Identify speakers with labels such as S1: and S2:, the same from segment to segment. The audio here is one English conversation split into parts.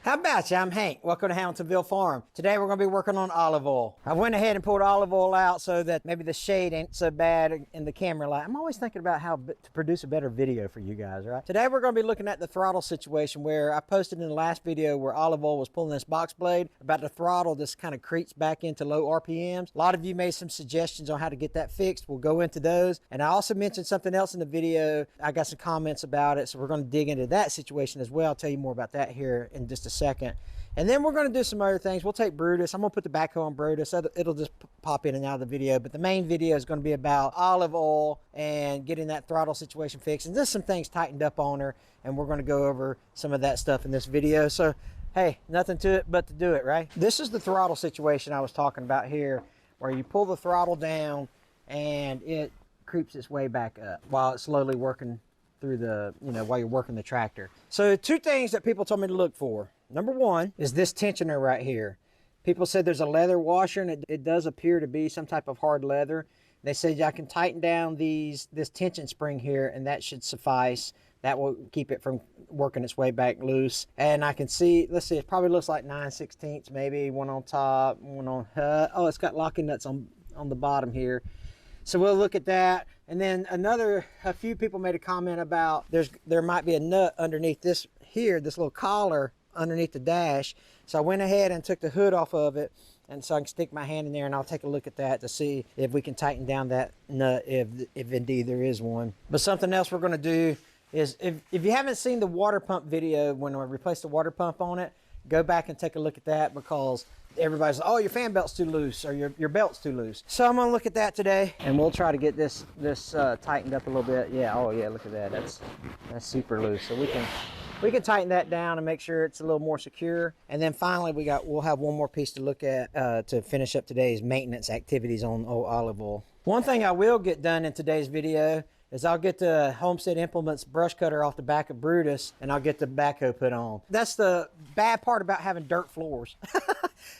S1: How about you? I'm Hank. Welcome to Hamiltonville Farm. Today we're going to be working on olive oil. I went ahead and pulled olive oil out so that maybe the shade ain't so bad in the camera light. I'm always thinking about how to produce a better video for you guys, right? Today we're going to be looking at the throttle situation where I posted in the last video where olive oil was pulling this box blade about the throttle just kind of creeps back into low RPMs. A lot of you made some suggestions on how to get that fixed. We'll go into those. And I also mentioned something else in the video. I got some comments about it, so we're going to dig into that situation as well. I'll tell you more about that here in just a second. And then we're going to do some other things. We'll take Brutus. I'm going to put the backhoe on Brutus. It'll just pop in and out of the video. But the main video is going to be about olive oil and getting that throttle situation fixed. And just some things tightened up on her. And we're going to go over some of that stuff in this video. So, hey, nothing to it but to do it, right? This is the throttle situation I was talking about here, where you pull the throttle down and it creeps its way back up while it's slowly working through the, while you're working the tractor. So two things that people told me to look for. Number one is this tensioner right here. People said there's a leather washer, and it does appear to be some type of hard leather. They said I can tighten down this tension spring here, and that should suffice. That will keep it from working its way back loose. And I can see, let's see, it probably looks like 9/16, maybe one on top, one on, oh, it's got locking nuts on the bottom here. So we'll look at that. And then a few people made a comment about there might be a nut underneath this here, this little collar underneath the dash. So I went ahead and took the hood off of it, and so I can stick my hand in there and I'll take a look at that to see if we can tighten down that nut, if indeed there is one. But something else we're going to do is, if you haven't seen the water pump video when I replaced the water pump on it, go back and take a look at that, because everybody's like, oh, your fan belt's too loose, or your belt's too loose. So I'm gonna look at that today, and we'll try to get this tightened up a little bit. Yeah, oh yeah, look at that. That's super loose. So we can tighten that down and make sure it's a little more secure. And then finally we'll have one more piece to look at to finish up today's maintenance activities on olive oil. One thing I will get done in today's video is I'll get the Homestead Implements brush cutter off the back of Brutus, and I'll get the backhoe put on. That's the bad part about having dirt floors.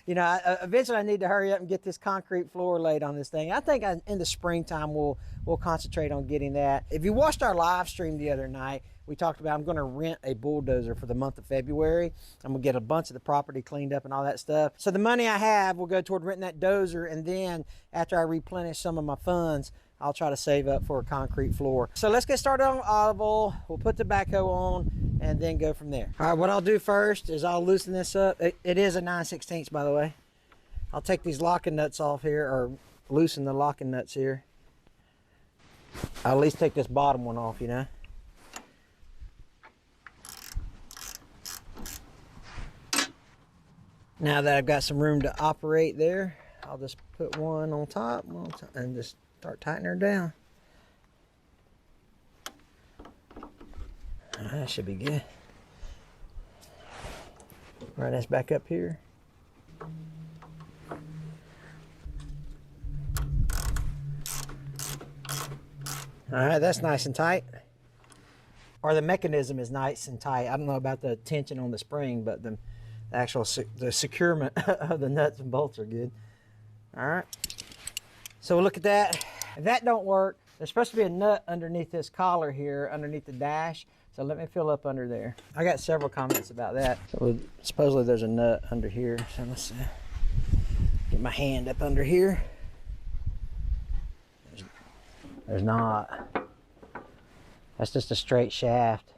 S1: Eventually I need to hurry up and get this concrete floor laid on this thing. I think in the springtime we'll concentrate on getting that. If you watched our live stream the other night, we talked about I'm going to rent a bulldozer for the month of February. I'm going to get a bunch of the property cleaned up and all that stuff. So the money I have will go toward renting that dozer, and then after I replenish some of my funds, I'll try to save up for a concrete floor. So let's get started on olive oil. We'll put the backhoe on and then go from there. All right, what I'll do first is I'll loosen this up. It is a 9/16, by the way. I'll take these locking nuts off here, or loosen the locking nuts here. I'll at least take this bottom one off, Now that I've got some room to operate there, I'll just put one on top, and just start tightening her down. All right, that should be good. Right, that's back up here. All right, that's nice and tight. Or the mechanism is nice and tight. I don't know about the tension on the spring, but the actual the securement of the nuts and bolts are good. All right. So we'll look at that. If that don't work, there's supposed to be a nut underneath this collar here, underneath the dash. So let me fill up under there. I got several comments about that. So supposedly there's a nut under here. So let's get my hand up under here. There's not. That's just a straight shaft.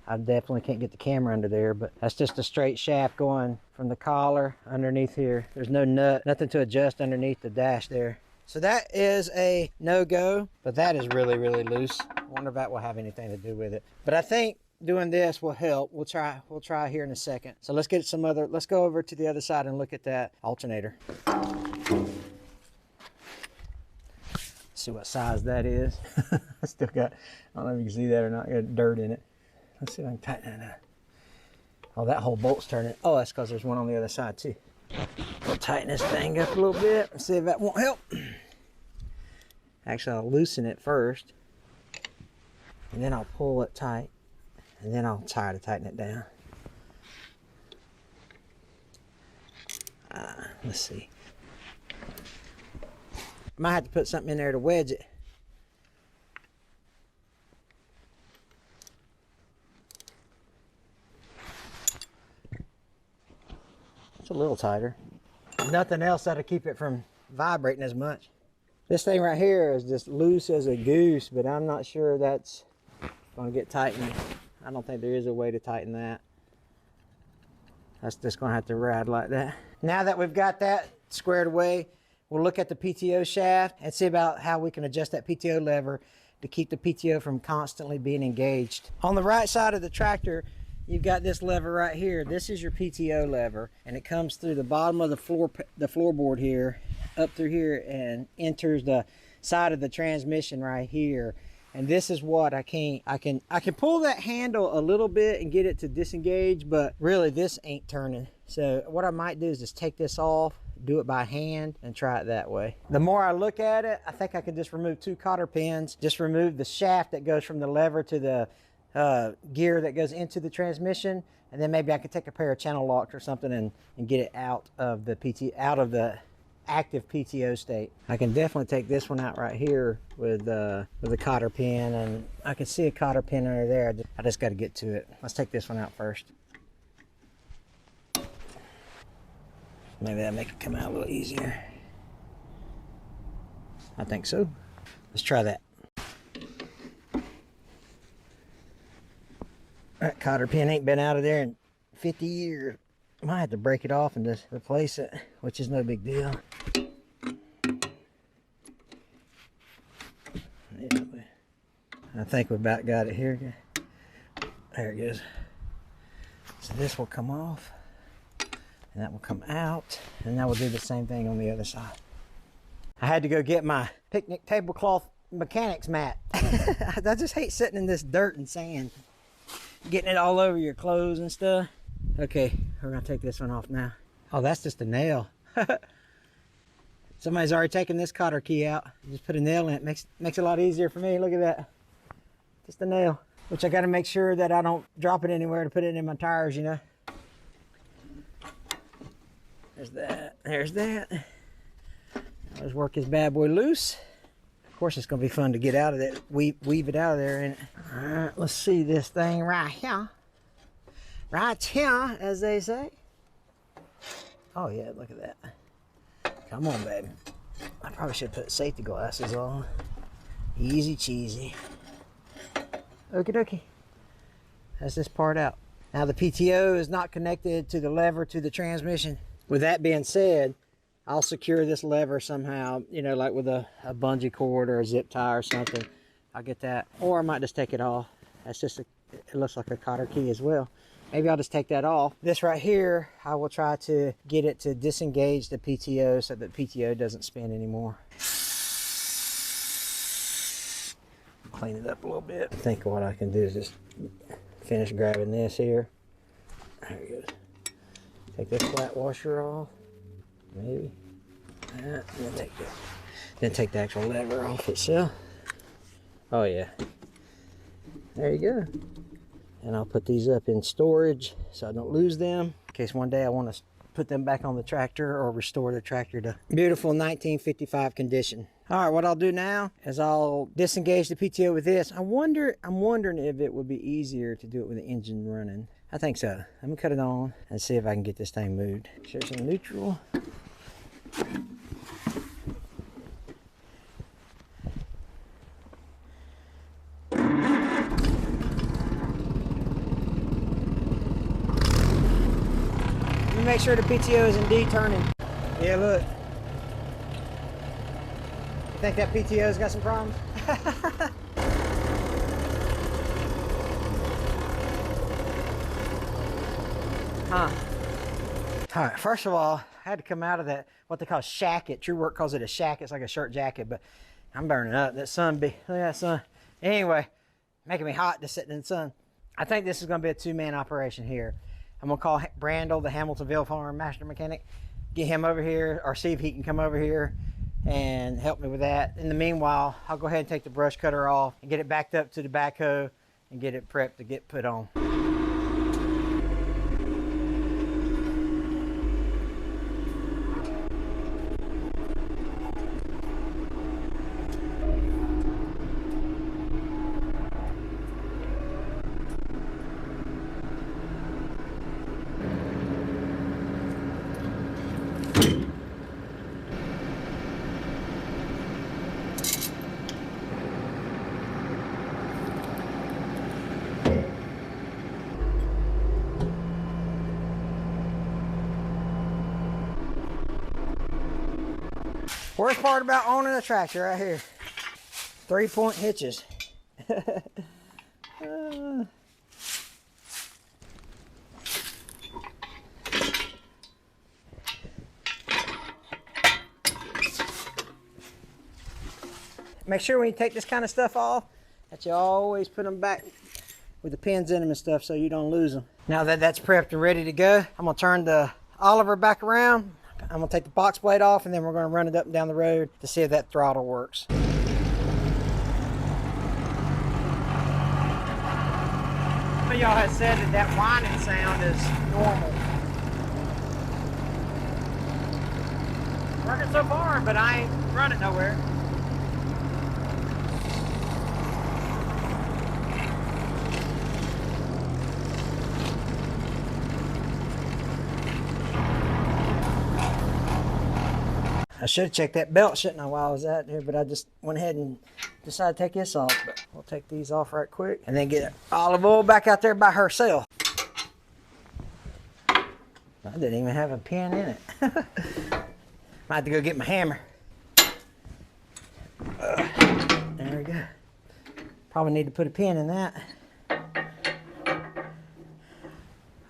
S1: I definitely can't get the camera under there, but that's just a straight shaft going from the collar underneath here. There's no nut, nothing to adjust underneath the dash there. So that is a no-go, but that is really, really loose. I wonder if that will have anything to do with it. But I think doing this will help. We'll try here in a second. So let's go over to the other side and look at that alternator. See what size that is. I still got, I don't know if you can see that or not, I got dirt in it. Let's see if I can tighten that up. Oh, that whole bolt's turning. Oh, that's because there's one on the other side too. We'll tighten this thing up a little bit and see if that won't help. Actually, I'll loosen it first, and then I'll pull it tight, and then I'll try to tighten it down. Let's see. Might have to put something in there to wedge it. It's a little tighter. Nothing else that'll keep it from vibrating as much. This thing right here is just loose as a goose, but I'm not sure that's gonna get tightened. I don't think there is a way to tighten that. That's just gonna have to ride like that. Now that we've got that squared away, we'll look at the PTO shaft and see about how we can adjust that PTO lever to keep the PTO from constantly being engaged. On the right side of the tractor, you've got this lever right here. This is your PTO lever, and it comes through the bottom of the floorboard here, up through here, and enters the side of the transmission right here. And this is what I can pull that handle a little bit and get it to disengage, but really this ain't turning. So what I might do is just take this off, do it by hand, and try it that way. The more I look at it, I think I can just remove 2 cotter pins, just remove the shaft that goes from the lever to the gear that goes into the transmission, and then maybe I could take a pair of channel locks or something and get it out of the active PTO state. I can definitely take this one out right here with a cotter pin, and I can see a cotter pin under there. I just got to get to it. Let's take this one out first. Maybe that'll make it come out a little easier. I think so. Let's try that. That cotter pin ain't been out of there in 50 years. I might have to break it off and just replace it, which is no big deal. Yeah, I think we've about got it here. There it goes. So this will come off, and that will come out, and now we'll do the same thing on the other side. I had to go get my picnic tablecloth mechanics mat. I just hate sitting in this dirt and sand, getting it all over your clothes and stuff. Okay, we're gonna take this one off now. Oh, that's just a nail. Somebody's already taken this cotter key out. Just put a nail in it. Makes it a lot easier for me. Look at that. Just a nail. Which I gotta make sure that I don't drop it anywhere to put it in my tires, you know. There's that. There's that. Let's work this bad boy loose. Of course, it's gonna be fun to get out of that. Weave it out of there, ain't it? All right, let's see this thing right here. Right here, as they say. Oh yeah, look at that. Come on, baby. I probably should put safety glasses on. Easy cheesy. Okie dokie. That's this part out. Now the PTO is not connected to the lever to the transmission. With that being said, I'll secure this lever somehow, you know, like with a bungee cord or a zip tie or something. I'll get that. Or I might just take it off. That's just it looks like a cotter key as well. Maybe I'll just take that off. This right here, I will try to get it to disengage the PTO so that PTO doesn't spin anymore. Clean it up a little bit. I think what I can do is just finish grabbing this here. There it goes. Take this flat washer off. Maybe. And then take the actual lever off itself. Oh yeah. There you go. And I'll put these up in storage so I don't lose them in case one day I want to put them back on the tractor or restore the tractor to beautiful 1955 condition. All right, what I'll do now is I'll disengage the PTO with this. I'm wondering if it would be easier to do it with the engine running. I think so. Let me cut it on and see if I can get this thing moved. Share some neutral. Make sure the PTO is indeed turning. Yeah, look. You think that PTO's got some problems? Huh. All right, first of all, I had to come out of that, what they call shacket. True Work calls it a shacket. It's like a shirt jacket, but I'm burning up. That sun, look at that sun. Anyway, making me hot just sitting in the sun. I think this is gonna be a 2-man operation here. I'm gonna call Brandel, the Hamiltonville Farm Master Mechanic, get him over here, or see if he can come over here and help me with that. In the meanwhile, I'll go ahead and take the brush cutter off and get it backed up to the backhoe and get it prepped to get put on. Worst part about owning a tractor right here. 3-point hitches. Make sure when you take this kind of stuff off that you always put them back with the pins in them and stuff so you don't lose them. Now that that's prepped and ready to go, I'm gonna turn the Oliver back around. I'm gonna take the box blade off and then we're gonna run it up and down the road to see if that throttle works. Some of y'all have said that that whining sound is normal. Working so far, but I ain't running nowhere. I should have checked that belt, shouldn't I, while I was out here, but I just went ahead and decided to take this off. But we'll take these off right quick and then get olive oil back out there by herself. I didn't even have a pin in it. Might have to go get my hammer. There we go. Probably need to put a pin in that.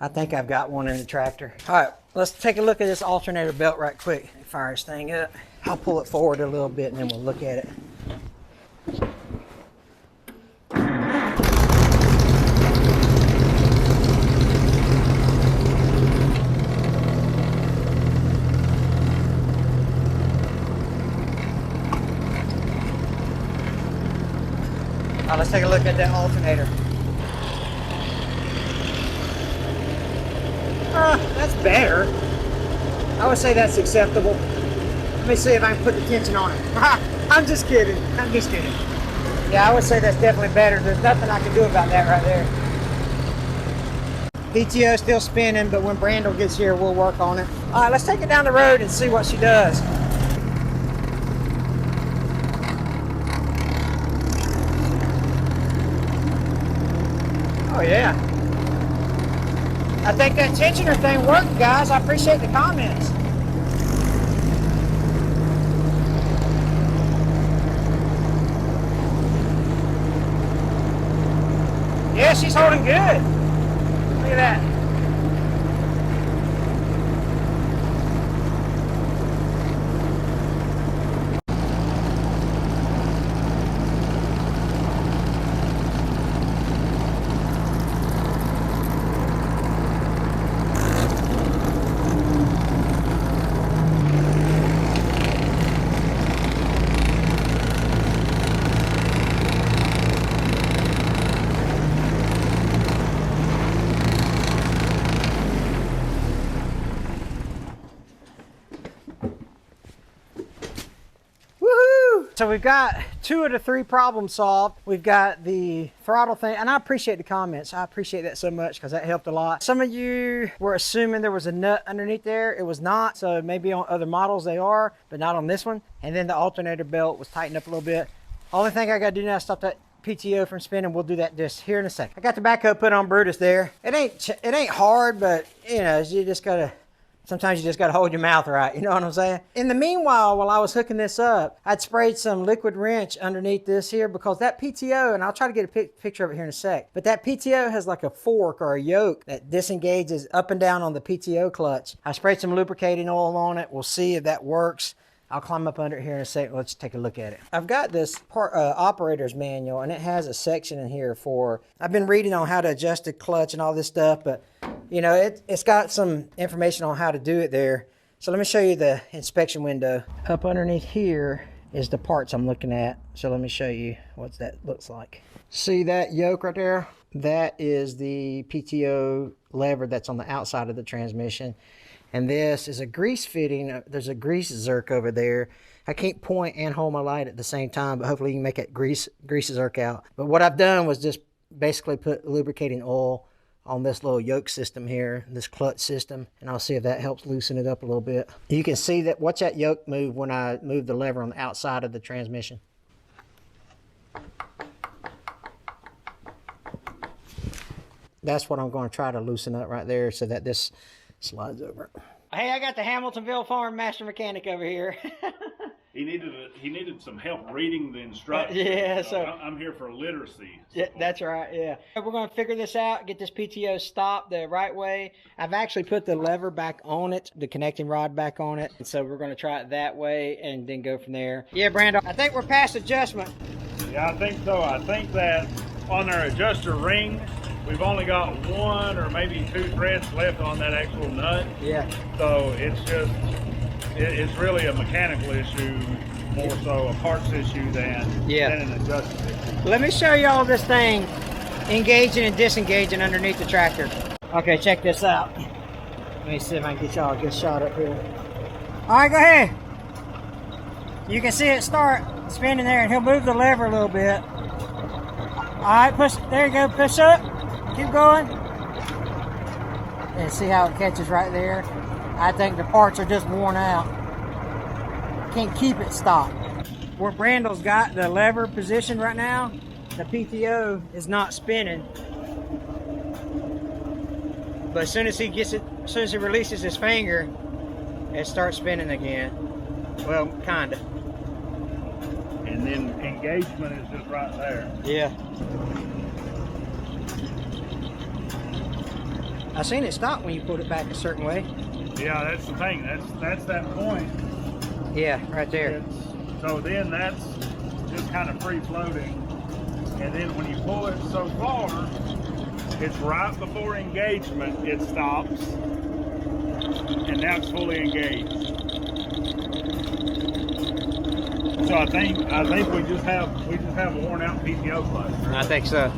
S1: I think I've got one in the tractor. All right, let's take a look at this alternator belt right quick. Fire this thing up. I'll pull it forward a little bit and then we'll look at it. All right, let's take a look at that alternator. That's better. I would say that's acceptable. Let me see if I can put the tension on it. I'm just kidding. I'm just kidding. Yeah, I would say that's definitely better. There's nothing I can do about that right there. PTO is still spinning, but when Brandel gets here, we'll work on it. All right, let's take it down the road and see what she does. Oh, yeah. I think that tensioner thing worked, guys. I appreciate the comments. Yeah, she's holding good. Look at that. So we've got 2 of the 3 problems solved. We've got the throttle thing, and I appreciate the comments. I appreciate that so much because that helped a lot. Some of you were assuming there was a nut underneath there. It was not, so maybe on other models they are, but not on this one. And then the alternator belt was tightened up a little bit. Only thing I gotta do now is stop that PTO from spinning. We'll do that just here in a second. I got the backhoe put on Brutus there. It ain't hard, but you know, you just gotta, sometimes you just gotta hold your mouth right, you know what I'm saying? In the meanwhile, while I was hooking this up, I'd sprayed some liquid wrench underneath this here because that PTO, and I'll try to get a picture of it here in a sec, but that PTO has like a fork or a yoke that disengages up and down on the PTO clutch. I sprayed some lubricating oil on it. We'll see if that works. I'll climb up under it here in a second. Let's take a look at it. I've got this operator's manual, and it has a section in here for, I've been reading on how to adjust the clutch and all this stuff, but you know, it's got some information on how to do it there. So let me show you the inspection window. Up underneath here is the parts I'm looking at. So let me show you what that looks like. See that yoke right there? That is the PTO lever that's on the outside of the transmission. And this is a grease fitting. There's a grease zerk over there. I can't point and hold my light at the same time, but hopefully you can make that grease zerk out. But what I've done was just basically put lubricating oil on this little yoke system here, this clutch system, and I'll see if that helps loosen it up a little bit. You can see that, watch that yoke move when I move the lever on the outside of the transmission. That's what I'm going to try to loosen up right there so that this slides over. Hey, I got the Hamiltonville Farm Master Mechanic over here.
S2: he needed some help reading the instructions.
S1: Yeah, so
S2: I'm here for literacy.
S1: Yeah, that's right. Yeah, we're going to figure this out. Get this PTO stopped the right way. I've actually put the lever back on it, the connecting rod back on it, and so we're going to try it that way and then go from there. Yeah, Brando, I think we're past adjustment.
S2: Yeah, I think so. I think that on our adjuster ring, we've only got 1 or maybe 2 threads left on that actual nut.
S1: Yeah.
S2: So it's really a mechanical issue, more so a parts issue than an adjustment issue.
S1: Let me show y'all this thing engaging and disengaging underneath the tractor. Okay, check this out. Let me see if I can get y'all a good shot up here. All right, go ahead. You can see it start spinning there, and he'll move the lever a little bit. All right, push. There you go. Push up. Keep going. And see how it catches right there. I think the parts are just worn out. Can't keep it stopped. Where Brando's got the lever position right now, the PTO is not spinning. But as soon as he gets it, as soon as he releases his finger, it starts spinning again. Well, kinda.
S2: And then engagement is just right there.
S1: Yeah. I seen it stop when you put it back a certain way.
S2: Yeah, that's the thing. That's that point.
S1: Yeah, right there.
S2: So then that's just kind of free floating. And then when you pull it so far, it's right before engagement, it stops. And now it's fully engaged. So I think we just have a worn out PTO clutch.
S1: I think so.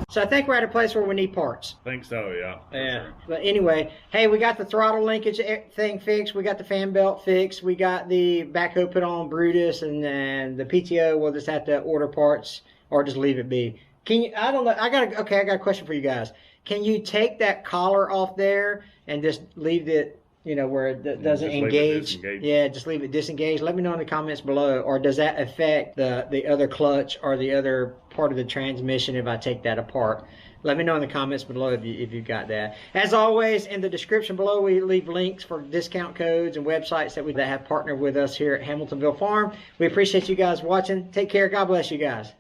S1: So I think we're at a place where we need parts.
S2: I think so, yeah.
S1: Yeah.
S2: Sure.
S1: But anyway, hey, we got the throttle linkage thing fixed. We got the fan belt fixed. We got the backhoe put on Brutus, and then the PTO. We'll just have to order parts or just leave it be. Can you? I don't know. I got a question for you guys. Can you take that collar off there and just leave it? Where it doesn't engage. Yeah, just leave it disengaged. Let me know in the comments below. Or does that affect the other clutch or the other part of the transmission if I take that apart? Let me know in the comments below if you got that. As always, in the description below, we leave links for discount codes and websites that have partnered with us here at Hamiltonville Farm. We appreciate you guys watching. Take care. God bless you guys.